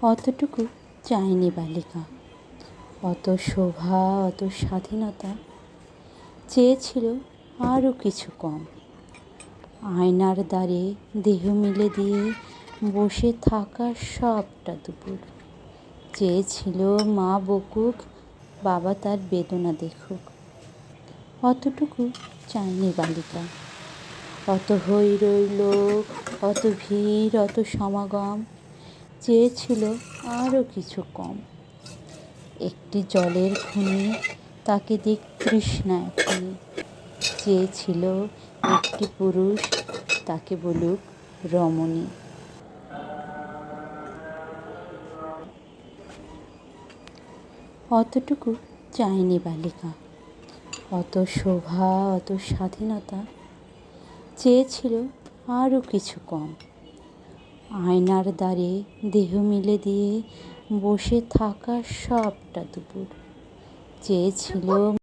অতটুকু চায়নি বালিকা, অত শোভা, অত স্বাধীনতা। চেয়েছিল আরও কিছু কম। আয়নার দ্বারে দেহ মিলে দিয়ে বসে থাকা সবটা দুপুর। চেয়েছিল মা বকুক, বাবা তার বেদনা দেখুক। অতটুকু চায়নি বালিকা, অত হই রই লোক, অত ভিড়, অত সমাগম। চেয়েছিল আরও কিছু কম। একটি জলের খনি, তাকে দিক তৃষ্ণা এখনি। চেয়েছিল একটি পুরুষ, তাকে বলুক রমণী। অতটুকু চায়নি বালিকা, অত শোভা, অত স্বাধীনতা। চেয়েছিল আরও কিছু কম। আয়নার দ্বারে দেহ মিলে দিয়ে বসে থাকা সবটা দুপুর। চেয়েছিল